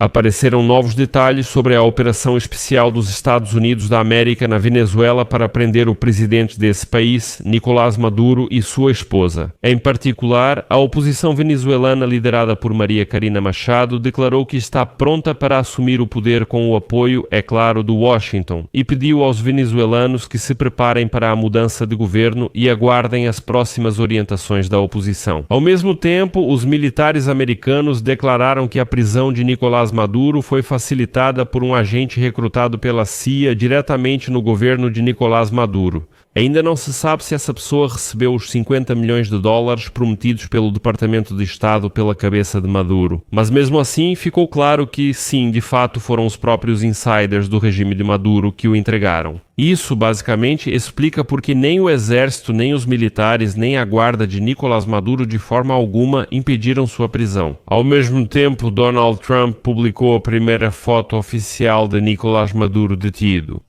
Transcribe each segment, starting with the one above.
Apareceram novos detalhes sobre a operação especial dos Estados Unidos da América na Venezuela para prender o presidente desse país, Nicolás Maduro, e sua esposa. Em particular, a oposição venezuelana liderada por Maria Karina Machado declarou que está pronta para assumir o poder com o apoio, é claro, do Washington e pediu aos venezuelanos que se preparem para a mudança de governo e aguardem as próximas orientações da oposição. Ao mesmo tempo, os militares americanos declararam que a prisão de Nicolás Maduro foi facilitada por um agente recrutado pela CIA diretamente no governo de Nicolás Maduro. Ainda não se sabe se essa pessoa recebeu os 50 milhões de dólares prometidos pelo Departamento de Estado pela cabeça de Maduro. Mas mesmo assim, ficou claro que sim, de fato foram os próprios insiders do regime de Maduro que o entregaram. Isso, basicamente, explica porque nem o exército, nem os militares, nem a guarda de Nicolás Maduro de forma alguma impediram sua prisão. Ao mesmo tempo, Donald Trump publicou a primeira foto oficial de Nicolás Maduro detido.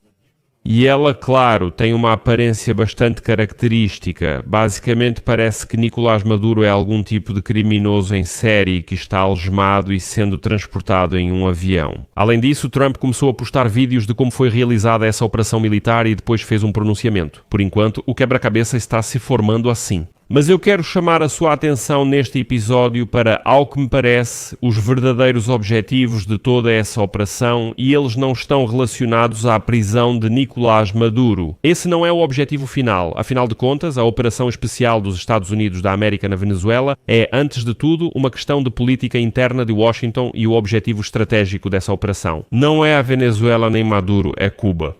E ela, claro, tem uma aparência bastante característica. Basicamente parece que Nicolás Maduro é algum tipo de criminoso em série que está algemado e sendo transportado em um avião. Além disso, Trump começou a postar vídeos de como foi realizada essa operação militar e depois fez um pronunciamento. Por enquanto, o quebra-cabeça está se formando assim. Mas eu quero chamar a sua atenção neste episódio para, ao que me parece, os verdadeiros objetivos de toda essa operação e eles não estão relacionados à prisão de Nicolás Maduro. Esse não é o objetivo final. Afinal de contas, a operação especial dos Estados Unidos da América na Venezuela é, antes de tudo, uma questão de política interna de Washington e o objetivo estratégico dessa operação. Não é a Venezuela nem Maduro, é Cuba.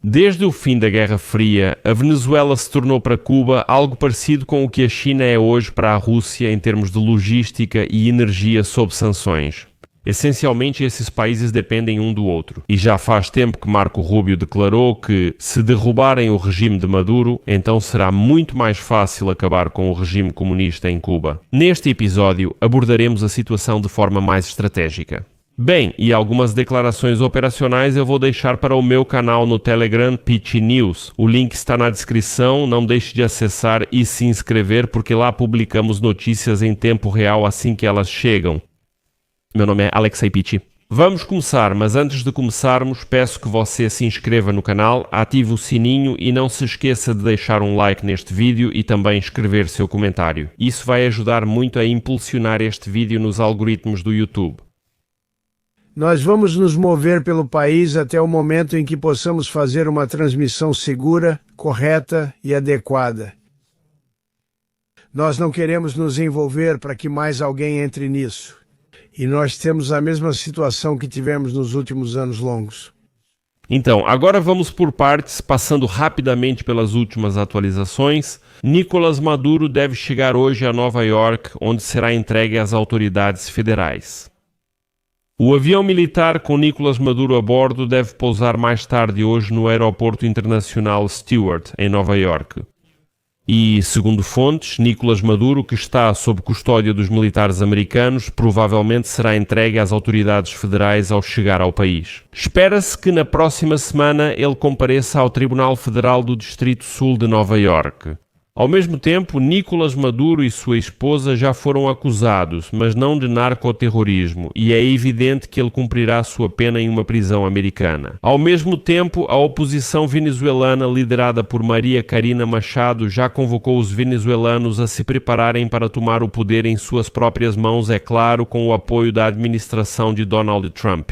Desde o fim da Guerra Fria, a Venezuela se tornou para Cuba algo parecido com o que a China é hoje para a Rússia em termos de logística e energia sob sanções. Essencialmente, esses países dependem um do outro. E já faz tempo que Marco Rubio declarou que, se derrubarem o regime de Maduro, então será muito mais fácil acabar com o regime comunista em Cuba. Neste episódio, abordaremos a situação de forma mais estratégica. Bem, e algumas declarações operacionais eu vou deixar para o meu canal no Telegram Pitch News. O link está na descrição, não deixe de acessar e se inscrever porque lá publicamos notícias em tempo real assim que elas chegam. Meu nome é Alexei Pitch. Vamos começar, mas antes de começarmos peço que você se inscreva no canal, ative o sininho e não se esqueça de deixar um like neste vídeo e também escrever seu comentário. Isso vai ajudar muito a impulsionar este vídeo nos algoritmos do YouTube. Nós vamos nos mover pelo país até o momento em que possamos fazer uma transmissão segura, correta e adequada. Nós não queremos nos envolver para que mais alguém entre nisso. E nós temos a mesma situação que tivemos nos últimos anos longos. Então, agora vamos por partes, passando rapidamente pelas últimas atualizações. Nicolás Maduro deve chegar hoje a Nova York, onde será entregue às autoridades federais. O avião militar com Nicolás Maduro a bordo deve pousar mais tarde hoje no Aeroporto Internacional Stewart, em Nova York. E, segundo fontes, Nicolás Maduro, que está sob custódia dos militares americanos, provavelmente será entregue às autoridades federais ao chegar ao país. Espera-se que na próxima semana ele compareça ao Tribunal Federal do Distrito Sul de Nova York. Ao mesmo tempo, Nicolás Maduro e sua esposa já foram acusados, mas não de narcoterrorismo, e é evidente que ele cumprirá sua pena em uma prisão americana. Ao mesmo tempo, a oposição venezuelana liderada por Maria Karina Machado já convocou os venezuelanos a se prepararem para tomar o poder em suas próprias mãos, é claro, com o apoio da administração de Donald Trump.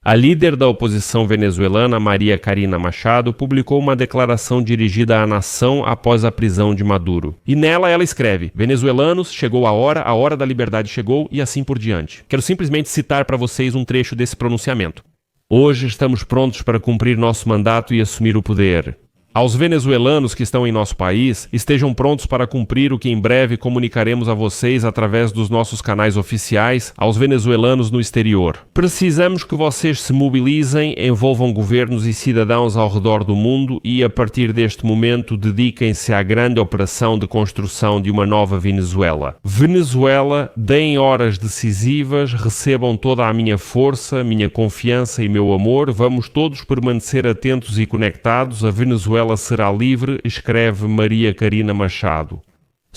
A líder da oposição venezuelana, Maria Karina Machado, publicou uma declaração dirigida à nação após a prisão de Maduro. E nela ela escreve: venezuelanos, chegou a hora da liberdade chegou e assim por diante. Quero simplesmente citar para vocês um trecho desse pronunciamento. Hoje estamos prontos para cumprir nosso mandato e assumir o poder. Aos venezuelanos que estão em nosso país, estejam prontos para cumprir o que em breve comunicaremos a vocês através dos nossos canais oficiais aos venezuelanos no exterior. Precisamos que vocês se mobilizem, envolvam governos e cidadãos ao redor do mundo e, a partir deste momento, dediquem-se à grande operação de construção de uma nova Venezuela. Venezuela, deem horas decisivas, recebam toda a minha força, minha confiança e meu amor. Vamos todos permanecer atentos e conectados. A Venezuela será livre, escreve Maria Karina Machado.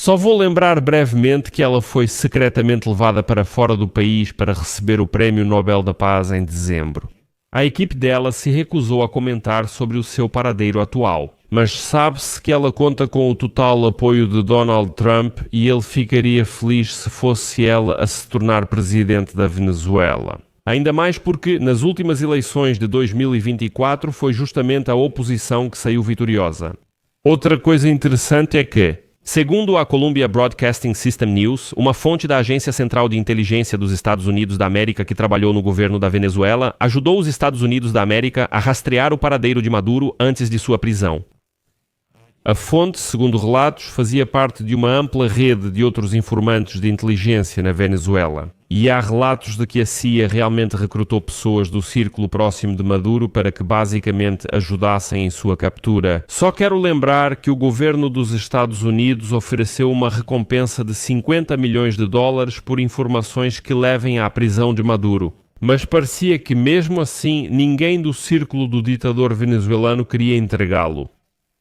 Só vou lembrar brevemente que ela foi secretamente levada para fora do país para receber o Prémio Nobel da Paz em dezembro. A equipe dela se recusou a comentar sobre o seu paradeiro atual, mas sabe-se que ela conta com o total apoio de Donald Trump e ele ficaria feliz se fosse ela a se tornar presidente da Venezuela. Ainda mais porque, nas últimas eleições de 2024, foi justamente a oposição que saiu vitoriosa. Outra coisa interessante é que, segundo a Columbia Broadcasting System News, uma fonte da Agência Central de Inteligência dos Estados Unidos da América que trabalhou no governo da Venezuela, ajudou os Estados Unidos da América a rastrear o paradeiro de Maduro antes de sua prisão. A fonte, segundo relatos, fazia parte de uma ampla rede de outros informantes de inteligência na Venezuela. E há relatos de que a CIA realmente recrutou pessoas do círculo próximo de Maduro para que basicamente ajudassem em sua captura. Só quero lembrar que o governo dos Estados Unidos ofereceu uma recompensa de 50 milhões de dólares por informações que levem à prisão de Maduro. Mas parecia que mesmo assim ninguém do círculo do ditador venezuelano queria entregá-lo.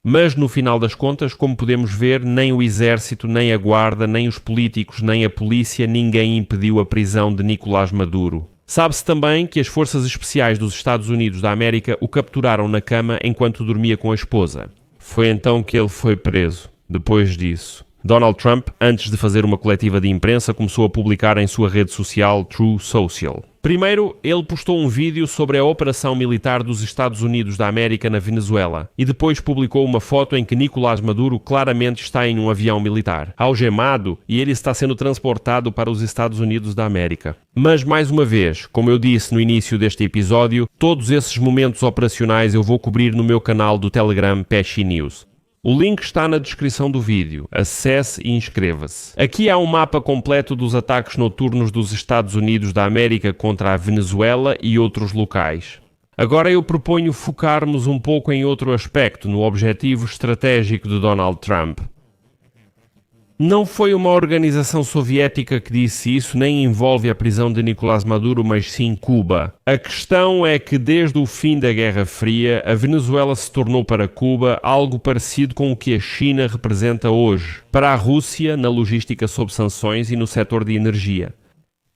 Mas, no final das contas, como podemos ver, nem o exército, nem a guarda, nem os políticos, nem a polícia, ninguém impediu a prisão de Nicolás Maduro. Sabe-se também que as forças especiais dos Estados Unidos da América o capturaram na cama enquanto dormia com a esposa. Foi então que ele foi preso. Depois disso, Donald Trump, antes de fazer uma coletiva de imprensa, começou a publicar em sua rede social Truth Social. Primeiro, ele postou um vídeo sobre a operação militar dos Estados Unidos da América na Venezuela e depois publicou uma foto em que Nicolás Maduro claramente está em um avião militar, algemado, e ele está sendo transportado para os Estados Unidos da América. Mas, mais uma vez, como eu disse no início deste episódio, todos esses momentos operacionais eu vou cobrir no meu canal do Telegram Pesci News. O link está na descrição do vídeo. Acesse e inscreva-se. Aqui há um mapa completo dos ataques noturnos dos Estados Unidos da América contra a Venezuela e outros locais. Agora eu proponho focarmos um pouco em outro aspecto, no objetivo estratégico de Donald Trump. Não foi uma organização soviética que disse isso, nem envolve a prisão de Nicolás Maduro, mas sim Cuba. A questão é que desde o fim da Guerra Fria, a Venezuela se tornou para Cuba algo parecido com o que a China representa hoje, para a Rússia na logística sob sanções e no setor de energia.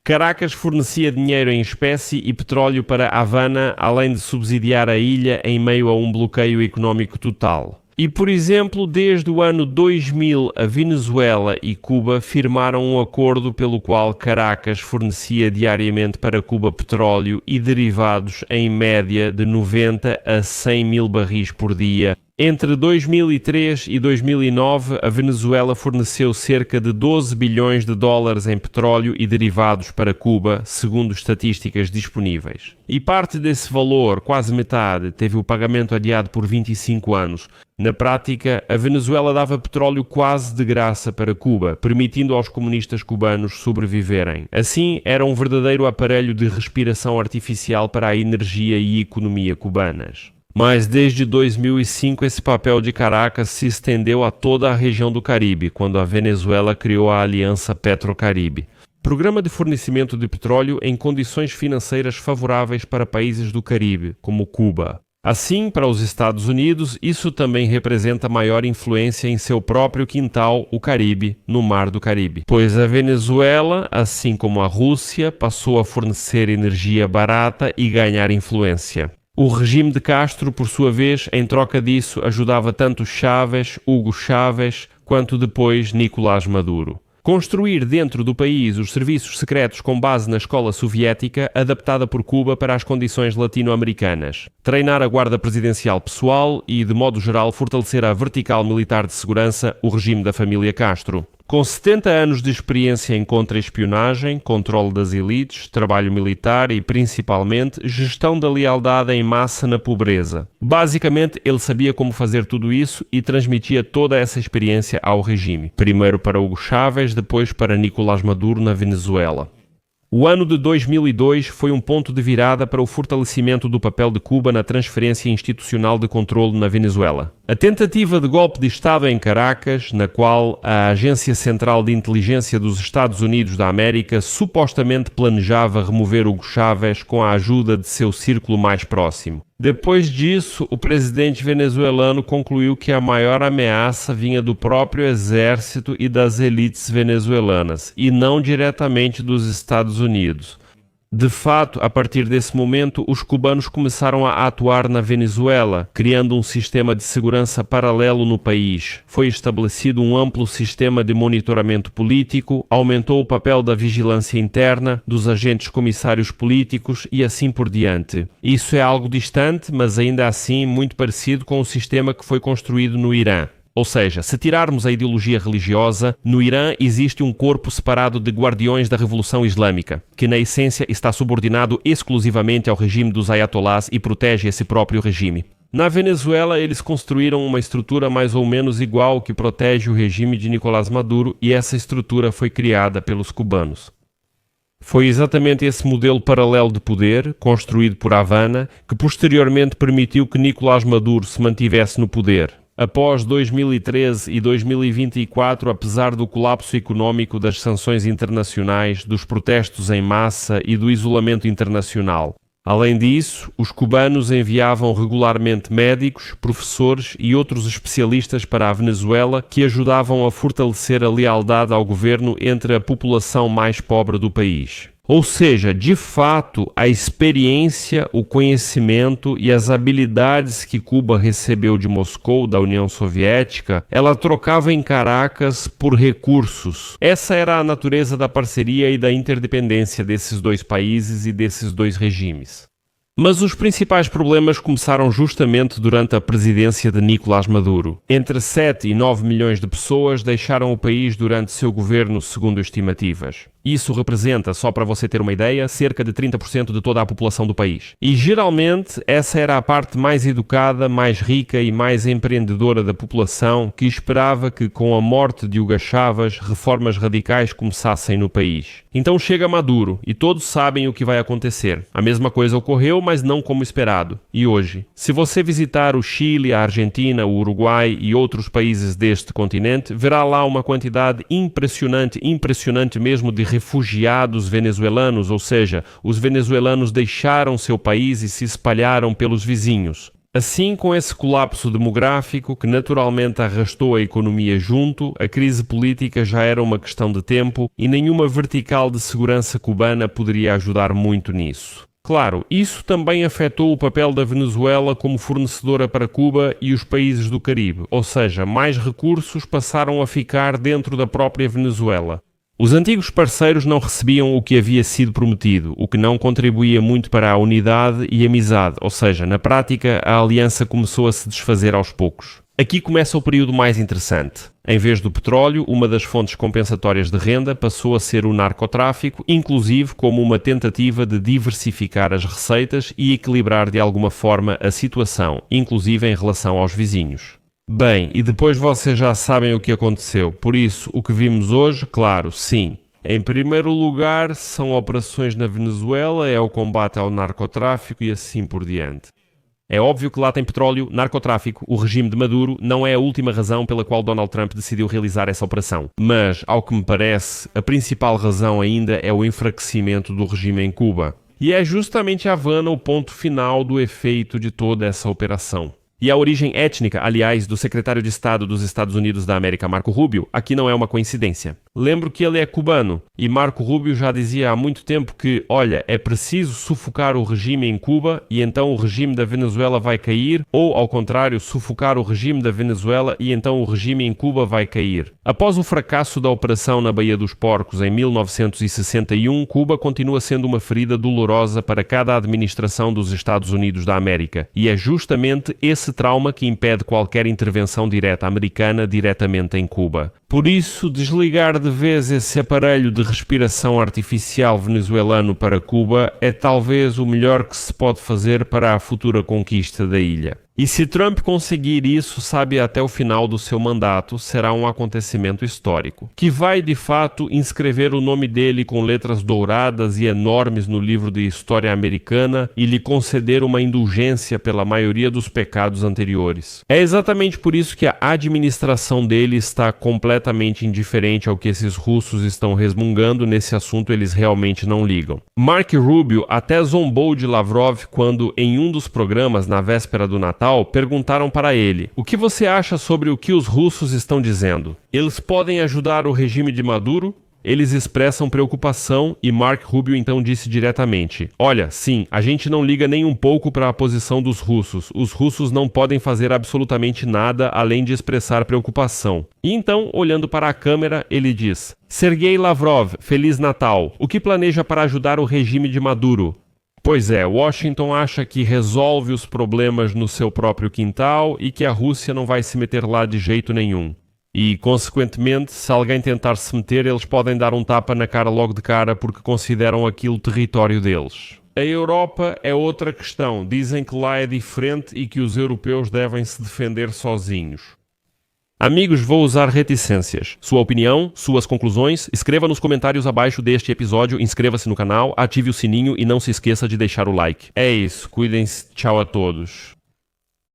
Caracas fornecia dinheiro em espécie e petróleo para Havana, além de subsidiar a ilha em meio a um bloqueio económico total. E, por exemplo, desde o ano 2000, a Venezuela e Cuba firmaram um acordo pelo qual Caracas fornecia diariamente para Cuba petróleo e derivados em média de 90 a 100 mil barris por dia. Entre 2003 e 2009, a Venezuela forneceu cerca de 12 bilhões de dólares em petróleo e derivados para Cuba, segundo estatísticas disponíveis. E parte desse valor, quase metade, teve o pagamento adiado por 25 anos. Na prática, a Venezuela dava petróleo quase de graça para Cuba, permitindo aos comunistas cubanos sobreviverem. Assim, era um verdadeiro aparelho de respiração artificial para a energia e economia cubanas. Mas desde 2005 esse papel de Caracas se estendeu a toda a região do Caribe, quando a Venezuela criou a Aliança Petrocaribe, programa de fornecimento de petróleo em condições financeiras favoráveis para países do Caribe, como Cuba. Assim, para os Estados Unidos, isso também representa maior influência em seu próprio quintal, o Caribe, no Mar do Caribe. Pois a Venezuela, assim como a Rússia, passou a fornecer energia barata e ganhar influência. O regime de Castro, por sua vez, em troca disso, ajudava tanto Chávez, Hugo Chávez, quanto depois Nicolás Maduro. Construir dentro do país os serviços secretos com base na escola soviética, adaptada por Cuba para as condições latino-americanas. Treinar a guarda presidencial pessoal e, de modo geral, fortalecer a vertical militar de segurança, o regime da família Castro. Com 70 anos de experiência em contra-espionagem, controle das elites, trabalho militar e, principalmente, gestão da lealdade em massa na pobreza. Basicamente, ele sabia como fazer tudo isso e transmitia toda essa experiência ao regime. Primeiro para Hugo Chávez, depois para Nicolás Maduro na Venezuela. O ano de 2002 foi um ponto de virada para o fortalecimento do papel de Cuba na transferência institucional de controle na Venezuela. A tentativa de golpe de Estado em Caracas, na qual a Agência Central de Inteligência dos Estados Unidos da América supostamente planejava remover Hugo Chávez com a ajuda de seu círculo mais próximo. Depois disso, o presidente venezuelano concluiu que a maior ameaça vinha do próprio exército e das elites venezuelanas, e não diretamente dos Estados Unidos. De fato, a partir desse momento, os cubanos começaram a atuar na Venezuela, criando um sistema de segurança paralelo no país. Foi estabelecido um amplo sistema de monitoramento político, aumentou o papel da vigilância interna, dos agentes comissários políticos e assim por diante. Isso é algo distante, mas ainda assim muito parecido com o sistema que foi construído no Irã. Ou seja, se tirarmos a ideologia religiosa, no Irã existe um corpo separado de guardiões da Revolução Islâmica, que na essência está subordinado exclusivamente ao regime dos ayatolás e protege esse próprio regime. Na Venezuela, eles construíram uma estrutura mais ou menos igual que protege o regime de Nicolás Maduro, e essa estrutura foi criada pelos cubanos. Foi exatamente esse modelo paralelo de poder, construído por Havana, que posteriormente permitiu que Nicolás Maduro se mantivesse no poder. Após 2013 e 2024, apesar do colapso econômico, das sanções internacionais, dos protestos em massa e do isolamento internacional. Além disso, os cubanos enviavam regularmente médicos, professores e outros especialistas para a Venezuela que ajudavam a fortalecer a lealdade ao governo entre a população mais pobre do país. Ou seja, de fato, a experiência, o conhecimento e as habilidades que Cuba recebeu de Moscou, da União Soviética, ela trocava em Caracas por recursos. Essa era a natureza da parceria e da interdependência desses dois países e desses dois regimes. Mas os principais problemas começaram justamente durante a presidência de Nicolás Maduro. Entre 7 e 9 milhões de pessoas deixaram o país durante seu governo, segundo estimativas. Isso representa, só para você ter uma ideia, cerca de 30% de toda a população do país. E geralmente essa era a parte mais educada, mais rica e mais empreendedora da população, que esperava que com a morte de Hugo Chávez reformas radicais começassem no país. Então chega Maduro e todos sabem o que vai acontecer. A mesma coisa ocorreu, mas não como esperado. E hoje, se você visitar o Chile, a Argentina, o Uruguai e outros países deste continente, verá lá uma quantidade impressionante mesmo de refugiados venezuelanos, ou seja, os venezuelanos deixaram seu país e se espalharam pelos vizinhos. Assim, com esse colapso demográfico que naturalmente arrastou a economia junto, a crise política já era uma questão de tempo e nenhuma vertical de segurança cubana poderia ajudar muito nisso. Claro, isso também afetou o papel da Venezuela como fornecedora para Cuba e os países do Caribe, ou seja, mais recursos passaram a ficar dentro da própria Venezuela. Os antigos parceiros não recebiam o que havia sido prometido, o que não contribuía muito para a unidade e amizade, ou seja, na prática a aliança começou a se desfazer aos poucos. Aqui começa o período mais interessante. Em vez do petróleo, uma das fontes compensatórias de renda passou a ser o narcotráfico, inclusive como uma tentativa de diversificar as receitas e equilibrar de alguma forma a situação, inclusive em relação aos vizinhos. Bem, e depois vocês já sabem o que aconteceu, por isso o que vimos hoje, claro, sim. Em primeiro lugar, são operações na Venezuela, é o combate ao narcotráfico e assim por diante. É óbvio que lá tem petróleo, narcotráfico, o regime de Maduro não é a última razão pela qual Donald Trump decidiu realizar essa operação. Mas, ao que me parece, a principal razão ainda é o enfraquecimento do regime em Cuba. E é justamente Havana o ponto final do efeito de toda essa operação. E a origem étnica, aliás, do secretário de Estado dos Estados Unidos da América, Marco Rubio, aqui não é uma coincidência. Lembro que ele é cubano e Marco Rubio já dizia há muito tempo que, olha, é preciso sufocar o regime em Cuba e então o regime da Venezuela vai cair, ou, ao contrário, sufocar o regime da Venezuela e então o regime em Cuba vai cair. Após o fracasso da operação na Baía dos Porcos em 1961, Cuba continua sendo uma ferida dolorosa para cada administração dos Estados Unidos da América, e é justamente esse trauma que impede qualquer intervenção direta americana diretamente em Cuba. Por isso, desligar de vez esse aparelho de respiração artificial venezuelano para Cuba é talvez o melhor que se pode fazer para a futura conquista da ilha. E se Trump conseguir isso, sabe, até o final do seu mandato, será um acontecimento histórico, que vai, de fato, inscrever o nome dele com letras douradas e enormes no livro de história americana e lhe conceder uma indulgência pela maioria dos pecados anteriores. É exatamente por isso que a administração dele está completamente indiferente ao que esses russos estão resmungando. Nesse assunto eles realmente não ligam. Mark Rubio até zombou de Lavrov quando, em um dos programas, na véspera do Natal, perguntaram para ele: o que você acha sobre o que os russos estão dizendo? Eles podem ajudar o regime de Maduro? Eles expressam preocupação e Mark Rubio então disse diretamente: olha, sim, a gente não liga nem um pouco para a posição dos russos. Os russos não podem fazer absolutamente nada além de expressar preocupação. E então, olhando para a câmera, ele diz: Sergei Lavrov, Feliz Natal. O que planeja para ajudar o regime de Maduro? Pois é, Washington acha que resolve os problemas no seu próprio quintal e que a Rússia não vai se meter lá de jeito nenhum. E, consequentemente, se alguém tentar se meter, eles podem dar um tapa na cara logo de cara porque consideram aquilo território deles. A Europa é outra questão. Dizem que lá é diferente e que os europeus devem se defender sozinhos. Amigos, vou usar reticências. Sua opinião, suas conclusões, escreva nos comentários abaixo deste episódio, inscreva-se no canal, ative o sininho e não se esqueça de deixar o like. É isso, cuidem-se, tchau a todos.